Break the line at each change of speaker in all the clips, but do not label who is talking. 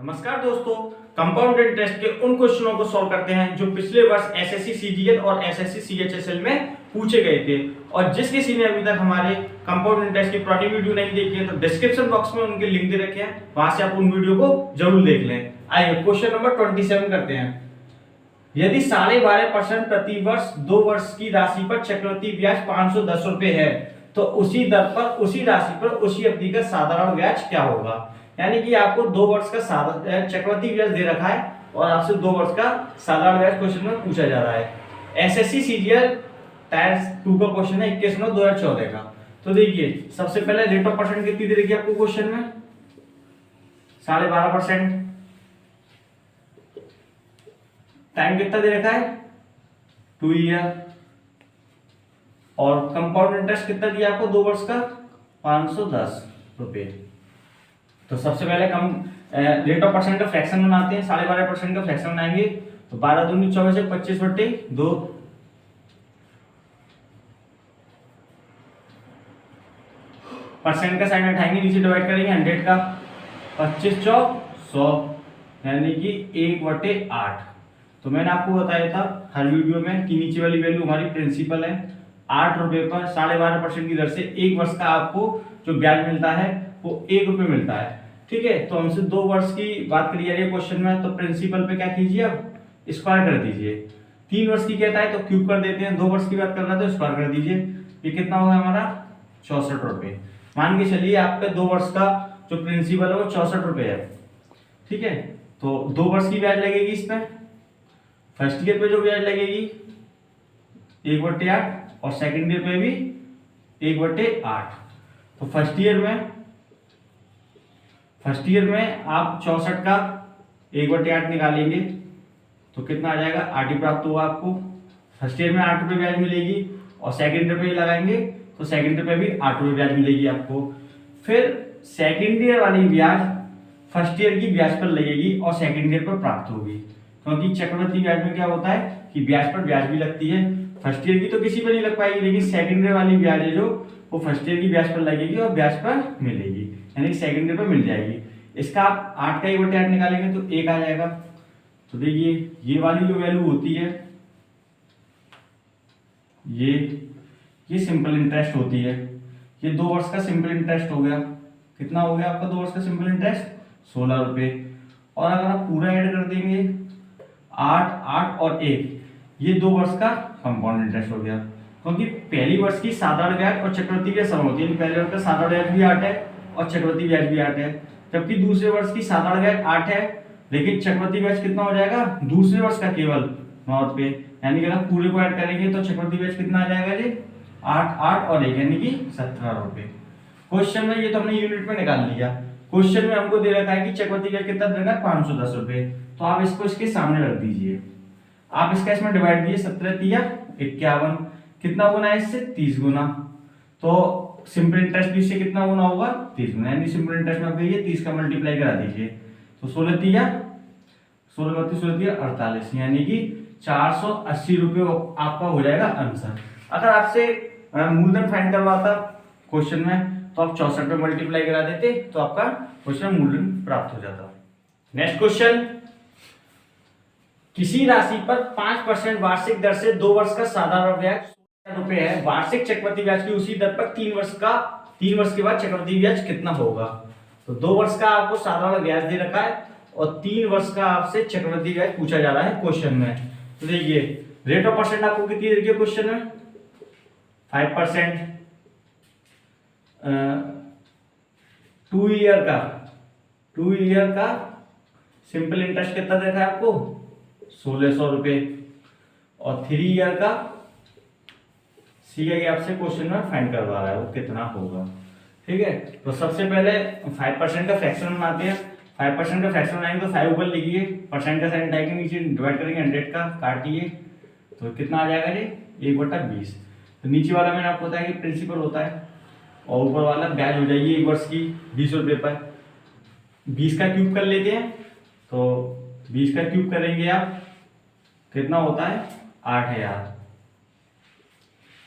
नमस्कार दोस्तों, compound interest के उन क्वेश्चनों को सॉल्व करते हैं जो पिछले वर्ष एसएससी सीजीएल और एसएससी सीएचएसएल में पूछे गए थे। और जिस किसी ने अभी तक हमारे कंपाउंड इंटरेस्ट की पुरानी वीडियो नहीं देखी है तो डिस्क्रिप्शन बॉक्स में उनके लिंक दे रखे हैं, वहां से आप उन वीडियो को जरूर देख लें। आइए क्वेश्चन नंबर 27 करते हैं। यदि 12.5% प्रति वर्ष 2 वर्ष की राशि पर चक्रवृद्धि ब्याज 510 रुपए है तो उसी दर पर उसी राशि पर उसी अवधि का साधारण ब्याज क्या होगा। यानी कि आपको 2 वर्ष का चक्रवृद्धि ब्याज दे रखा है और आपसे 2 वर्ष का साधारण ब्याज क्वेश्चन में पूछा जा रहा है। एसएससी सीजीएल टायर 2 का क्वेश्चन है 21/9/2014 का। तो देखिए सबसे पहले रेट ऑफ परसेंट कितनी दे रखी है आपको क्वेश्चन में 12.5%। टाइम कितना दे रखा है 2 ईयर। और कंपाउंड इंटरेस्ट कितना दिया आपको 2 वर्ष का 510 रुपए। तो सबसे पहले हम रेट ऑफ परसेंट का फ्रैक्शन बनाते हैं। 12.5% का फ्रैक्शन बनाएंगे तो 12 दूनी 24 है 25/2। परसेंट का साइन उठाएंगे, नीचे डिवाइड करेंगे 100 का 25 चौक 100 यानी कि 1/8। तो मैंने आपको बताया था हर वीडियो में कि नीचे वाली वैल्यू हमारी प्रिंसिपल है। 8 रुपए पर 12.5% की दर से 1 वर्ष का आपको जो ब्याज मिलता है वो 1 रुपए मिलता है। ठीक है, तो हमसे 2 वर्ष की बात करी जा रही है क्वेश्चन में, तो प्रिंसिपल पे क्या कीजिए अब स्क्वायर कर दीजिए। 3 वर्ष की कहता है तो क्यूब कर देते हैं, 2 वर्ष की बात कर रहा है तो स्क्वायर कर दीजिए। ये कितना होगा हमारा 64 रुपए। मान के चलिए आपके 2 वर्ष का जो प्रिंसिपल है वो 64 रुपए है। ठीक है, तो 2 वर्ष की ब्याज लगेगी इसमें। फर्स्ट ईयर पे जो ब्याज लगेगी 1/8 और सेकेंड ईयर पे भी 1/8। तो फर्स्ट ईयर में आप 64 का 1/8 निकालेंगे तो कितना आ जाएगा 8 ही प्राप्त होगा आपको। फर्स्ट ईयर में 8 रुपए ब्याज मिलेगी और सेकेंड ईयर पे लगाएंगे तो सेकेंड ईयर पे भी 8 रुपए ब्याज मिलेगी आपको। फिर सेकेंड ईयर वाली ब्याज फर्स्ट ईयर की ब्याज पर लगेगी और सेकेंड ईयर पर प्राप्त होगी, क्योंकि चक्रवृद्धि ब्याज में क्या होता है कि ब्याज पर ब्याज भी लगती है। फर्स्ट ईयर की तो किसी पर नहीं लग पाएगी, लेकिन सेकेंड ईयर वाली ब्याज है जो वो फर्स्ट ईयर की ब्याज पर लगेगी और ब्याज पर मिलेगी, यानी सेकेंड ईयर पर मिल जाएगी। इसका आप 8 का 1/8 निकालेंगे तो 1 आ जाएगा। तो देखिए ये वाली जो वैल्यू होती है ये सिंपल इंटरेस्ट होती है। ये 2 वर्ष का सिंपल इंटरेस्ट हो गया। कितना हो गया आपका 2 वर्ष का सिंपल इंटरेस्ट 16 रुपए। और अगर आप पूरा ऐड कर देंगे 8, 8 और 1, ये 2 वर्ष का कंपाउंड इंटरेस्ट हो गया। क्योंकि पहली वर्ष की साधारण ब्याज और चक्रवृद्धि ब्याज समान होती है। पहले वर्ष का साधारण ब्याज भी 8 है और चक्रवृद्धि ब्याज भी 8 है, जबकि दूसरे वर्ष की साधारण ब्याज 8 है लेकिन चक्रवृद्धि ब्याज कितना हो जाएगा दूसरे वर्ष का केवल 9 रुपए। यानी कि अगर पूरे को ऐड करेंगे तो चक्रवृद्धि ब्याज कितना आ जाएगा जी 8, 8 और 1 यानी कि 17 रुपए। क्वेश्चन में ये तो हमने यूनिट में निकाल लिया। क्वेश्चन में हमको दे रखा है कि चक्रवृद्धि ब्याज कितना दे रखा है 510 रुपए। तो आप इसको इसके सामने रख दीजिए। आप इसका इसमें डिवाइड दीजिए 17×3 = 51। कितना गुना है इससे 30 गुना। तो सिंपल इंटरेस्ट भी इससे कितना गुना होगा 30 गुना। यानी सिंपल इंटरेस्ट में आप 30 का मल्टीप्लाई करा दीजिए तो 16×3=48 यानी कि 480 रुपये आपका हो जाएगा आंसर। अगर आपसे मूलधन फाइंड करवाता क्वेश्चन में तो आप 64 पे मल्टीप्लाई करा देते तो आपका क्वेश्चन मूलधन प्राप्त हो जाता। नेक्स्ट क्वेश्चन, किसी राशि पर 5% वार्षिक दर से 2 वर्ष का साधारण ब्याज रुपए है। वार्षिक चक्रवृद्धि ब्याज की उसी दर पर 3 वर्ष के बाद चक्रवृद्धि ब्याज कितना होगा। तो 2 वर्ष का आपको साधारण ब्याज दे रखा है और 3 वर्ष का आपसे चक्रवृद्धि ब्याज पूछा जा रहा है क्वेश्चन में। तो देखिए रेट ऑफ परसेंट आपको कितनी दे रखी है क्वेश्चन में 5%। 2 ईयर का सिंपल इंटरेस्ट कितना दे रखा है आपको 1600 रुपए। और 3 ईयर का सीआई आपसे क्वेश्चन में फाइंड करवा रहा है वो कितना होगा। ठीक है, तो सबसे पहले 5% का फ्रैक्शन बनाते हैं। 5% का फ्रैक्शन बनाएंगे तो 5 ऊपर लिखिए, परसेंट का साइन हटाएंगे, नीचे डिवाइड करेंगे 100 का काटिए तो कितना आ जाएगा जी 1/20। तो नीचे वाला मैंने आपको बताया कि प्रिंसिपल होता है और ऊपर वाला ब्याज हो जाएगी 1 वर्ष की 20 रुपये पर। 20 का क्यूब कर लेते हैं तो 20 का क्यूब करेंगे आप कितना होता है 8000।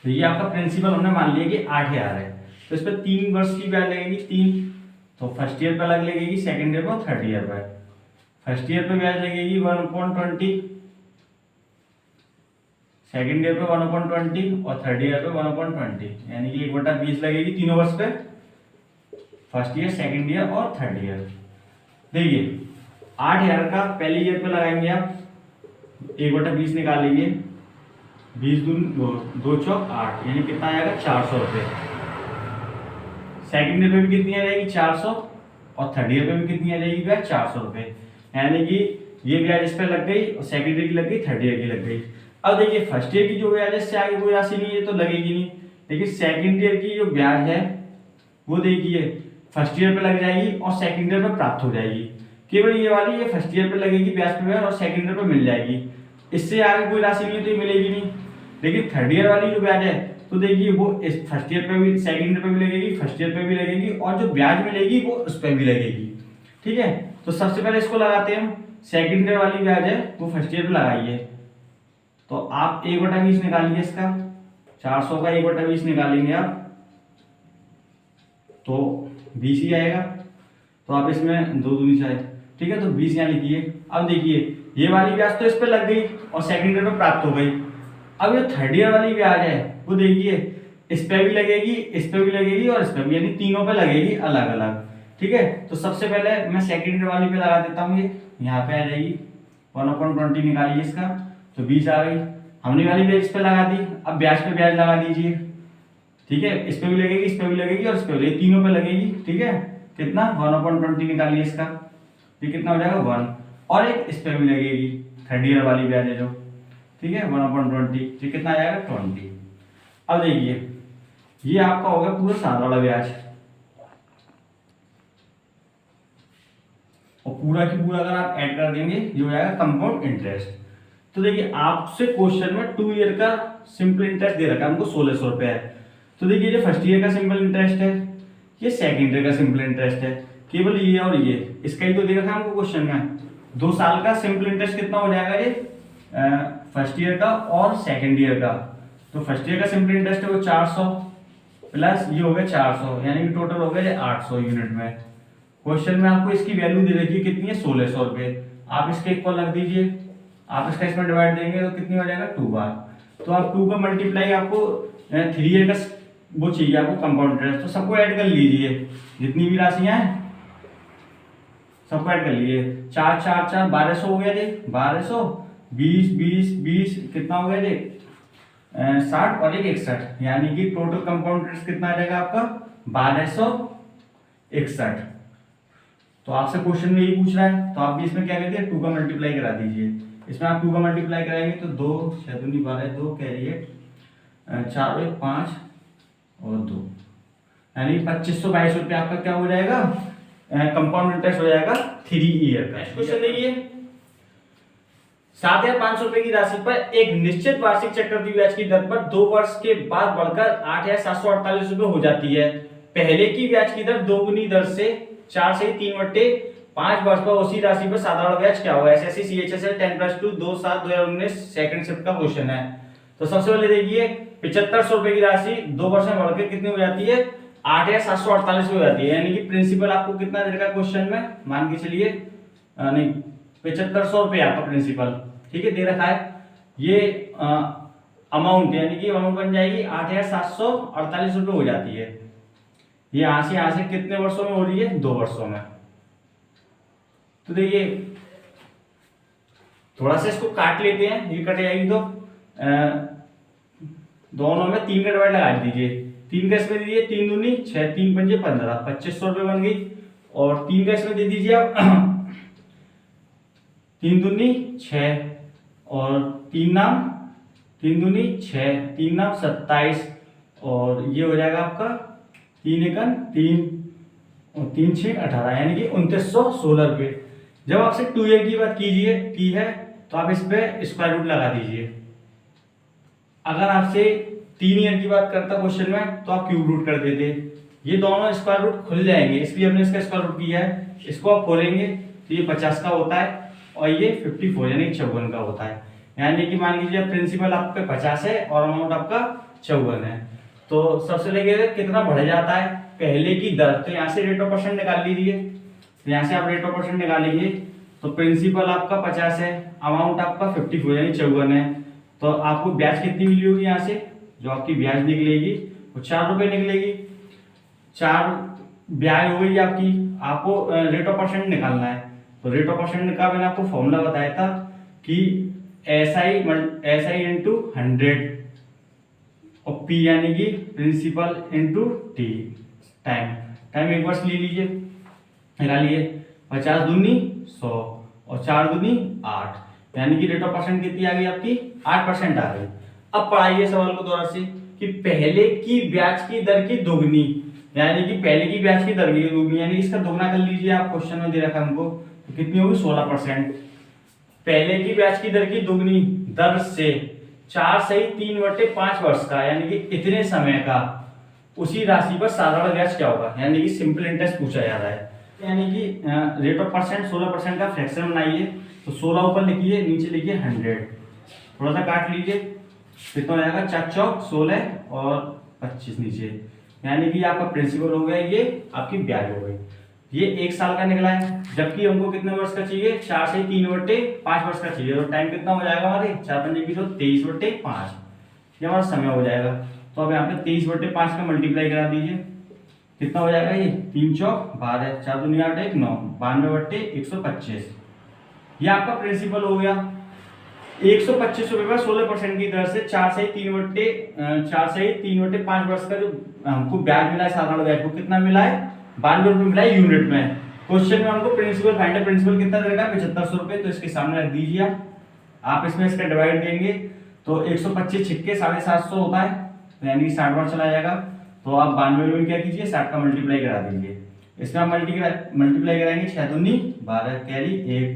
तो ये आपका प्रिंसिपल हमने मान लिया कि 8000 है। तो इस पर 3 वर्ष की ब्याज लगेगी 3, तो फर्स्ट ईयर पर अलग लगेगी, सेकेंड ईयर पर, थर्ड ईयर पर। फर्स्ट ईयर पे ब्याज लगेगी 1/20, सेकेंड ईयर पे 1/20 और थर्ड ईयर पे 1/20, यानी कि 1/20 लगेगी तीनों वर्ष पे, फर्स्ट ईयर, सेकेंड ईयर और थर्ड ईयर। देखिए 8,000 का पहले ईयर पे लगाएंगे आप, 1/20 निकालेंगे, 20 दून 2 चौक 8, यानी कितना आएगा 400 रुपये। सेकेंड ईयर पे भी कितनी आ जाएगी 400, और थर्ड ईयर पे भी कितनी आ जाएगी ब्याज 400 रुपये, यानी कि ये ब्याज इस पे लग गई और सेकेंड ईयर की लग गई, थर्ड ईयर की लग गई। अब देखिए फर्स्ट ईयर की जो ब्याज है इससे आगे कोई राशि नहीं है तो लगेगी नहीं, लेकिन सेकेंड ईयर की जो ब्याज है वो देखिए फर्स्ट ईयर पे लग जाएगी और सेकेंड ईयर पे प्राप्त हो जाएगी। केवल ये वाली ये फर्स्ट ईयर पे लगेगी ब्याज पे ब्याज और सेकेंड ईयर पे मिल जाएगी, इससे आगे कोई राशि नहीं है तो ये मिलेगी नहीं। लेकिन थर्ड ईयर वाली जो ब्याज है तो देखिए वो इस फर्स्ट ईयर पे भी, सेकेंड ईयर पे भी लगेगी, फर्स्ट ईयर पे भी लगेगी, और जो ब्याज मिलेगी वो उस पर भी लगेगी। ठीक है, तो सबसे पहले इसको लगाते हैं हम। सेकेंड ईयर वाली ब्याज है वो फर्स्ट ईयर पे लगाइए, तो आप 1/20 निकालिए इसका, 400 का 1/20 निकालेंगे आप तो 20 ही आएगा, तो आप इसमें 2 दूनी चाहे, ठीक है, तो 20 यहाँ लिखिए। अब देखिए ये वाली ब्याज तो इस पे लग गई और सेकंड ईयर में प्राप्त हो गई। अब ये थर्ड ईयर वाली ब्याज है वो देखिए इस पे भी लगेगी, इस पे भी लगेगी और इस पे भी, यानी तीनों पे लगेगी अलग अलग। ठीक है, तो सबसे पहले मैं सेकंड ईयर वाली पे लगा देता हूँ, ये यहाँ पे आ जाएगी 1/20 निकालिए इसका, तो 20 आ गई। हमने वाली ब्याज इस पे लगा दी, अब ब्याज पे ब्याज लगा दीजिए। ठीक है, इस पे भी लगेगी, इस पे भी लगेगी और इस पे भी, तीनों पे लगेगी। ठीक है, कितना 1/20 निकालिए इसका, ये कितना हो जाएगा 1, और एक इस पे भी लगेगी थर्ड ईयर वाली ब्याज है जो, ठीक है 1/20, ये कितना आ जाएगा 20। अब देखिए ये आपका होगा पूरा सादा वाला ब्याज, और पूरा की पूरा अगर आप ऐड कर देंगे ये हो जाएगा कंपाउंड इंटरेस्ट। तो देखिए आपसे क्वेश्चन में 2 ईयर का सिंपल इंटरेस्ट दे रखा है हमको 1600 रुपए है। तो देखिए ये फर्स्ट ईयर का सिंपल इंटरेस्ट है, ये सेकंड ईयर का सिंपल इंटरेस्ट है, केवल ये और ये, इसका ही तो दे रखा है हमको क्वेश्चन में। 2 साल का सिंपल इंटरेस्ट कितना हो जाएगा ये फर्स्ट ईयर का और सेकंड ईयर का। तो फर्स्ट ईयर का सिंपल इंटरेस्ट है वो 400 प्लस ये हो गया 400, यानी कि टोटल हो गया 800 यूनिट में। क्वेश्चन में आपको इसकी वैल्यू दे रखी है कितनी है 1600 रुपए, आप इसके इक्वल रख दीजिए, आप इसका इसमें डिवाइड देंगे तो कितनी हो जाएगा 2 बार, तो आप 2 का मल्टीप्लाई आपको 3 ईयर का वो चाहिए आपको कंपाउंड इंटरेस्ट, तो सबको ऐड कर लीजिए, जितनी भी राशियां हैं सबको ऐड कर लीजिए। 4 4 4 1200 हो गया जी, 1200 20 20 20 कितना हो गया जी 60 और 61, यानी कि टोटल कंपाउंड इंटरेस्ट कितना आ जाएगा आपका 1261। तो आपसे क्वेश्चन में यही पूछ रहा है, तो आप भी इसमें क्या करिए 2 का मल्टीप्लाई करा दीजिए। इसमें आप 2 का मल्टीप्लाई कराएंगे तो 2 6 दूनी 12 2 कैरी 4 1 5 और 2, यानी 2522 रुपये आपका क्या हो जाएगा कंपाउंड इंटरेस्ट हो जाएगा 3 ईयर का। क्वेश्चन देखिए 7,500 रुपए की राशि पर एक निश्चित वार्षिक चक्रवृद्धि ब्याज की दर पर 2 वर्ष के बाद बढ़कर 8,748 रुपए हो जाती है। पहले की ब्याज की दर दोगुनी दर से 4 से 3/5 वर्ष पर उसी राशि पर साधारण ब्याज क्या होगा। एसएससी सीएचएसएल 10+2 2/7/2019 सेकंड शिफ्ट का क्वेश्चन है। तो सबसे पहले देखिए 7500 रुपए की राशि 2 वर्ष में बढ़कर कितनी हो जाती है 8,748 हो जाती है, यानी कि प्रिंसिपल आपको कितना दे रखा है क्वेश्चन में, मान के चलिए नहीं 7500 रुपए आपका प्रिंसिपल, ठीक है दे रखा है। ये अमाउंट यानी कि अमाउंट बन जाएगी 8,748 रुपए हो जाती है। ये यहाँ से कितने वर्षों में हो रही है 2 वर्षों में। तो देखिए थोड़ा सा इसको काट लेते हैं, ये कट जाएगी तो दोनों में 3 का डिवाइड लगा दीजिए, 3 का इसमें दीजिए 3 दूनी 6 3 पंजे 15 2500 रुपए बन गई, और 3 का इसमें दे दीजिए आप 3 दूनी 6 और 3 नाम 3 दूनी 6 3 नाम 27, और ये हो जाएगा आपका 3 एकन 3 और 3 6 18, यानी कि 2916 रुपये। जब आपसे 2 ईयर की बात की है तो आप इस पे स्क्वायर रूट लगा दीजिए। अगर आपसे 3 ईयर की बात करता क्वेश्चन में तो आप क्यूब रूट कर देते। ये दोनों स्क्वायर रूट खुल जाएंगे, इसलिए हमने इसका स्क्वायर रूट किया है। इसको आप खोलेंगे तो ये 50 का होता है और ये 54 यानी 54 का होता है, यानी कि मान लीजिए प्रिंसिपल आपके 50 है और अमाउंट आपका 54 है। तो सबसे लेके कितना बढ़ जाता है पहले की दर, तो यहाँ से रेट ऑफ परसेंट निकाल लीजिए। तो यहाँ से आप रेट ऑफ परसेंट निकालेंगे तो प्रिंसिपल आपका 50 है, अमाउंट आपका 54 यानी 54 है। तो आपको ब्याज कितनी मिली होगी यहाँ से, जो आपकी ब्याज निकलेगी वो 4 रुपए निकलेगी। 4 ब्याज हो गई आपकी। आपको रेट ऑफ परसेंट निकालना है, तो रेट ऑफ परसेंट का मैंने आपको फॉर्मूला बताया था कि SI इंटू 100 और P यानी कि प्रिंसिपल इंटू टी टाइम एक वर्ष ले लीजिए, निकालिए। 50 दूनी 100 और 4 दूनी 8, यानी कि रेट ऑफ परसेंट कितनी आ गई आपकी, 8% आ गई। अब पढ़ाइए सवाल को दोबारा से कि पहले की ब्याज की दर की दोगुनी, यानी कि पहले की ब्याज की दर की दोगुनी, यानी इसका दोगुना कर लीजिए आप, क्वेश्चन में दे रखा है हमको, तो कितनी होगी 16%। पहले की ब्याज की दर की दोगुनी दर से 4 सही 3/5 वर्ष का, यानी कि इतने समय का, उसी राशि पर साधारण ब्याज क्या होगा, यानी कि सिंपल इंटरेस्ट पूछा जा रहा है। यानी कि रेट ऑफ परसेंट 16% का फ्रैक्शन बनाइए, तो 16 ऊपर लिखिए, नीचे लिखिए 100, थोड़ा सा काट लीजिए, कितना हो जाएगा 4 चौक 16 और 25 नीचे, यानी कि आपका प्रिंसिपल हो गया, ये आपकी ब्याज हो गई। ये 1 साल का निकला है, जबकि हमको कितने वर्ष का चाहिए, 4 से 3/5 वर्ष का चाहिए। तो टाइम कितना हो जाएगा हमारे, 4 5 20 23/5, ये हमारा समय हो जाएगा। तो अब यहाँ पे 23/5 का मल्टीप्लाई करा दीजिए, कितना हो जाएगा ये 3 चौक 12, 4 दूनी 8 1 9, 92/125, ये आपका प्रिंसिपल हो गया। 125 रुपए पर 16% की दर से 4 से 3/5 वर्ष का जो हमको ब्याज मिला है, साधारण ब्याज, वो कितना मिला है, 92 रुपए मिला है यूनिट में। क्वेश्चन में हमको प्रिंसिपल फाइंड है, प्रिंसिपल कितना देगा 7500 रुपए, तो इसके सामने रख दीजिए आप इसमें इसका डिवाइड देंगे तो 125 छिक्के 750 होता है, यानी कि 60 बार चला जाएगा। तो आप 92 में क्या कीजिए, 60 का मल्टीप्लाई करा दीजिए, इसमें आप मल्टीप्लाई कराएंगे, 6 दूनी 12, कैरी 1,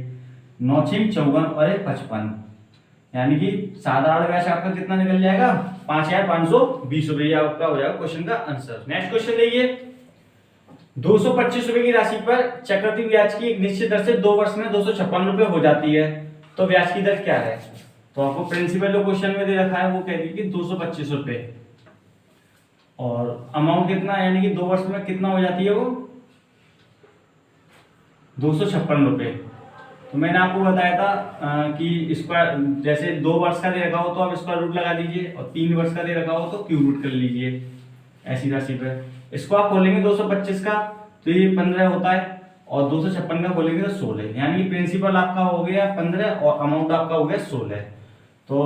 9 6 54 और 1 55, यानी कि साधारण ब्याज आपका कितना निकल जाएगा 5520 रुपए, आपका हो जाएगा क्वेश्चन का आंसर। नेक्स्ट क्वेश्चन देखिए, 225 रुपए की राशि पर चक्रवृद्धि ब्याज की एक निश्चित दर से 2 वर्ष में 256 रुपए हो जाती है, तो ब्याज की दर क्या है। तो आपको प्रिंसिपल जो क्वेश्चन में दे रखा है वो कह दी कि 225 रुपए, और अमाउंट कितना, यानी कि 2 वर्ष में कितना हो जाती है वो 256 रुपए। तो मैंने आपको बताया था कि स्क्वायर, जैसे 2 वर्ष का दे रखा हो तो आप स्क्वायर रूट लगा दीजिए, और 3 वर्ष का दे रखा हो तो क्यूब रूट कर लीजिए ऐसी राशि पर। इसको आप खोलेंगे 225 का तो ये 15 होता है, और 256 का खोलेंगे तो 16, यानी कि प्रिंसिपल आपका हो गया 15 और अमाउंट आपका हो गया 16। तो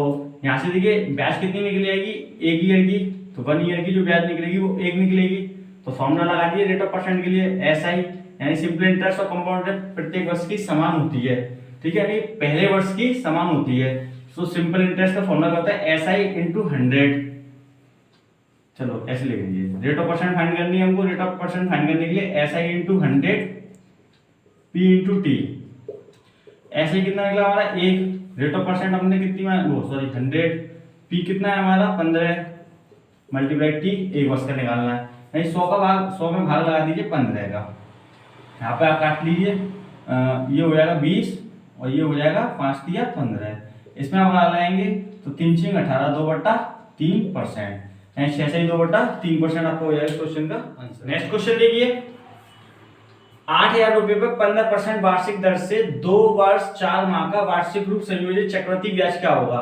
यहाँ से देखिए ब्याज कितनी निकलेगी, एक ईयर की, तो 1 ईयर की जो ब्याज निकलेगी वो 1 निकलेगी। तो फॉर्मूला लगा दिए रेट ऑफ परसेंट के लिए, SI यानी सिंपल इंटरेस्ट और कंपाउंड इंटरेस्ट प्रत्येक वर्ष की समान होती है, ठीक है, यानी पहले वर्ष की समान होती है। तो सिंपल इंटरेस्ट का फॉर्मूला होता है SI इंटू 100। चलो ऐसे लिख लीजिए, रेट ऑफ परसेंट फाइंड करनी है हमको, रेट ऑफ परसेंट फाइंड करने के लिए SI into 100 P into T. ऐसे कितना निकला हमारा 1, रेट ऑफ परसेंट हमने कितनी, वो सॉरी 100, P कितना है हमारा 15 मल्टीप्लाई टी, 1 वर्ष का निकालना है, नहीं 100 का भाग, 100 में भाग लगा दीजिए 15 का, यहाँ पे आप काट लीजिए, ये हो जाएगा 20 और ये हो जाएगा 5 या 15, इसमें आप लगाएंगे तो 3 6 18 2/3%, यानी 6 से 2/3% आपको हो जाएगा क्वेश्चन का आंसर। नेक्स्ट क्वेश्चन देखिए, 8000 रुपए पर 15% वार्षिक दर से 2 वर्ष 4 माह का वार्षिक रूप संयोजित चक्रवृद्धि ब्याज क्या होगा।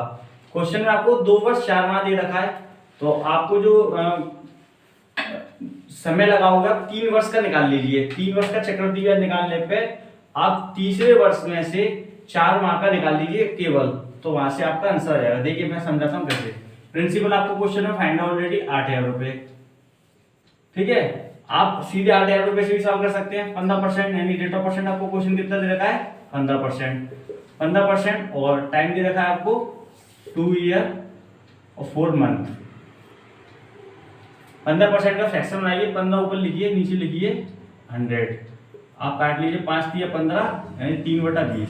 क्वेश्चन में आपको 2 वर्ष 4 माह दे रखा है, तो आपको जो समय लगा होगा 3 वर्ष का निकाल लीजिए। 3 वर्ष का चक्रवृद्धि ब्याज निकालने पे आप तीसरे वर्ष में से 4 माह का निकाल लीजिए केवल, तो वहां से आपका आंसर आ जाएगा। देखिए मैं समझाता हूँ कैसे। प्रिंसिपल आपको क्वेश्चन में फाइंड ऑलरेडी 8000 रुपए, ठीक है, आप सीधे 8000 रुपए से भी सॉल्व कर सकते हैं। 15% यानी रेट ऑफ परसेंट आपको क्वेश्चन कितना दे रखा है 15%, और टाइम दे रखा है आपको 2 ईयर और 4 मंथ। 15% का फ्रैक्शन बनाइए, 15 ऊपर लिखिए, नीचे लिखिए 100, आप काट लीजिए 5 या 15 यानी 3/20।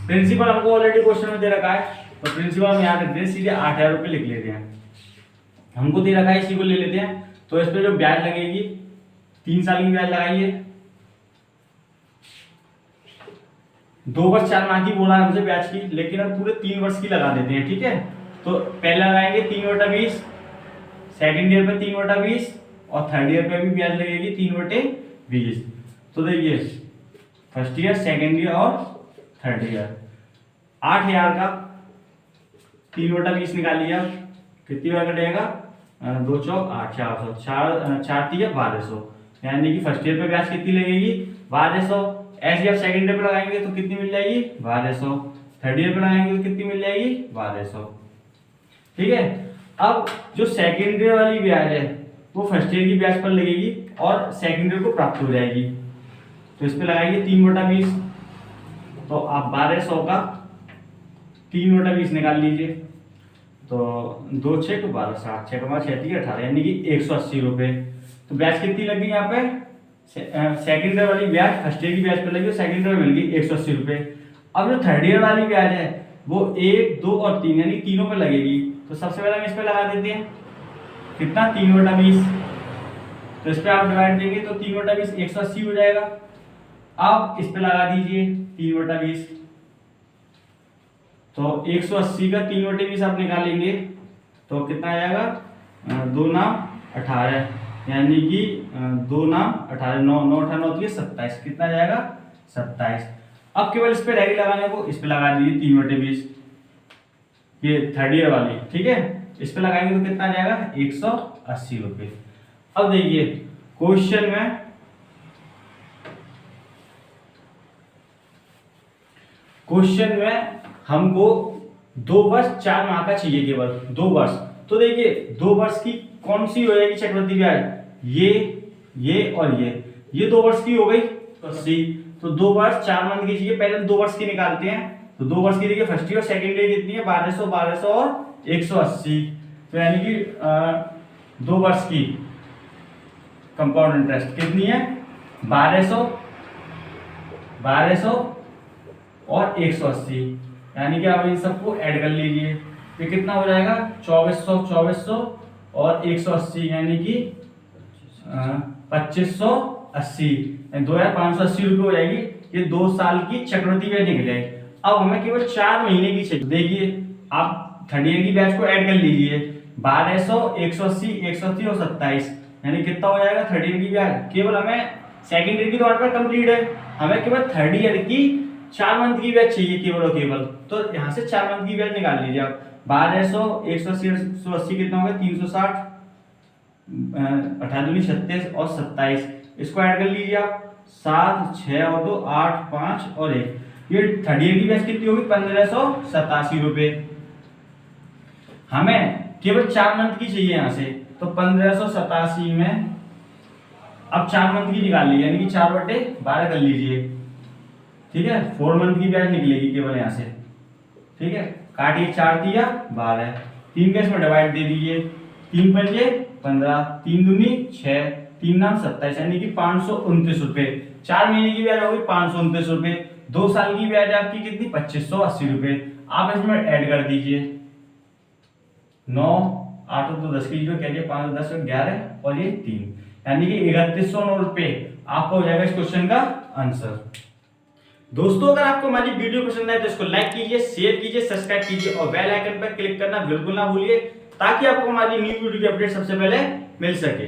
प्रिंसिपल हमको ऑलरेडी क्वेश्चन में दे रखा है, तो प्रिंसिपल हम यहाँ रख दें, सीधे 8000 रुपए लिख लेते हैं। हमको दे रखा है, इसी को ले लेते हैं। तो इस पे जो ब्याज लगेगी 3 साल की ब्याज लगाइए, 2 वर्ष 4 माह की बोला है हमसे ब्याज की, लेकिन हम पूरे 3 वर्ष की लगा देते हैं, ठीक है। तो पहले लगाएंगे 3/20, सेकेंड ईयर पे 3/20 और थर्ड ईयर पे भी ब्याज लगेगी 3/20। तो देखिए फर्स्ट ईयर, सेकेंड ईयर और थर्ड ईयर। 8,000 का 3/20 निकाल लिया, कितनी बार कटेगा? 2 चौक 8, 400, 4 3 1200, यानी कि फर्स्ट ईयर पे ब्याज कितनी लगेगी? 1200। ऐसे आप सेकंड ईयर पे लगाएंगे तो कितनी मिल जाएगी? 1200। थर्ड ईयर पे लगाएंगे तो कितनी मिल जाएगी? 1200। ठीक है। अब जो सेकंड ईयर वाली ब्याज है वो फर्स्ट ईयर की ब्याज पर लगेगी और सेकंड ईयर को प्राप्त हो जाएगी। तो इस पे लगाएंगे 3/20, तो आप 1200 का 3/20 निकाल लीजिए। तो 2 6 12 7 6 6 18, यानी कि 180 रुपये। तो ब्याज कितनी लगी यहाँ पे? सेकंड ईयर वाली ब्याज फर्स्ट ईयर की ब्याज पर लगी, सेकंड ईयर में मिल गई 180 रुपये। अब जो थर्ड ईयर वाली ब्याज है वो 1 2 और 3 यानी तीनों पे लगेगी। तो सबसे पहले हम इस पे लगा देते हैं, कितना? 3/20। तो इस पे आप डिवाइड देंगे तो 3/20 180 हो जाएगा। अब इस पे लगा दीजिए 3/20, तो 180 का 3/20 आप निकालेंगे तो कितना आ जाएगा? 2 नाम 18, यानी कि 2 नाम 18, 9 9 18 9 27, कितना आ जाएगा? 27। अब केवल इस पे डायरी लगाने को, इस पे लगा दीजिए 3/20, ये थर्ड ईयर वाली। ठीक है, इस पे लगाएंगे तो कितना आ जाएगा? 180 रुपये। अब देखिए क्वेश्चन में हमको 2 वर्ष 4 माह का चाहिए, केवल 2 वर्ष। तो देखिए 2 वर्ष की कौन सी हो जाएगी चक्रवृद्धि ब्याज? ये और ये 2 वर्ष की हो गई, तो सी। तो 2 वर्ष 4 मंथ की चाहिए, पहले 2 वर्ष की निकालते हैं। तो 2 वर्ष की देखिए फर्स्ट ईयर सेकंड ईयर कितनी है? 1200 1200 और 180, तो यानी कि 2 वर्ष की कंपाउंड इंटरेस्ट कितनी है? 1200 1200 और 180, यानी कि आप इन सबको ऐड कर लीजिए। ये कितना हो जाएगा? 2400 2400 और 180, यानी कि 2580, 2580 रुपये हो जाएगी। ये 2 साल की चक्रवृद्धि ब्याज निकल जाएगी। अब हमें केवल 4 महीने की चाहिए। देखिए आप थर्ड ईयर की ब्याज को ऐड कर लीजिए, 1200 180 180 और 27, यानी कितना हो जाएगा थर्ड ईयर की ब्याज? केवल हमें सेकंड ईयर की तो ऑर्डर कंप्लीट है, हमें केवल थर्ड ईयर की 4 मंथ की ब्याज चाहिए केवल और केवल। तो यहाँ से 4 मंथ की ब्याज निकाल लीजिए आप। 1200 180 180 कितना होगा? 360, 18 दूनी 36 और 27, इसको ऐड कर लीजिए आप। 7 6 और 2 8 5 और 1, ये थर्ड ईयर की ब्याज कितनी होगी? 1587 रुपये। हमें केवल 4 मंथ की चाहिए यहाँ से, तो 1587 में अब 4 मंथ की निकाल लीजिए, यानी कि 4/12 कर लीजिए। ठीक है, 4 मंथ की ब्याज निकलेगी केवल यहाँ से। ठीक है, काटिए, 4 दिया 12, 3 का इसमें डिवाइड दे दीजिए, 3 पंजे 15, 3 दूनी 6, 3 नाम 27, यानी कि 529 रुपये। 4 महीने की ब्याज होगी 529 रुपये। 2 साल की ब्याज आपकी कितनी? 2580 रुपये। आप इसमें ऐड कर दीजिए, 9 8 तो 10 की जो कहिए, 5 10 11 और ये 3, यानी कि 3109 रुपये आपका हो जाएगा इस क्वेश्चन का आंसर। दोस्तों अगर आपको हमारी वीडियो पसंद आए तो इसको लाइक कीजिए, शेयर कीजिए, सब्सक्राइब कीजिए और बेल आइकन पर क्लिक करना बिल्कुल ना भूलिए, ताकि आपको हमारी न्यू वीडियो की अपडेट सबसे पहले मिल सके।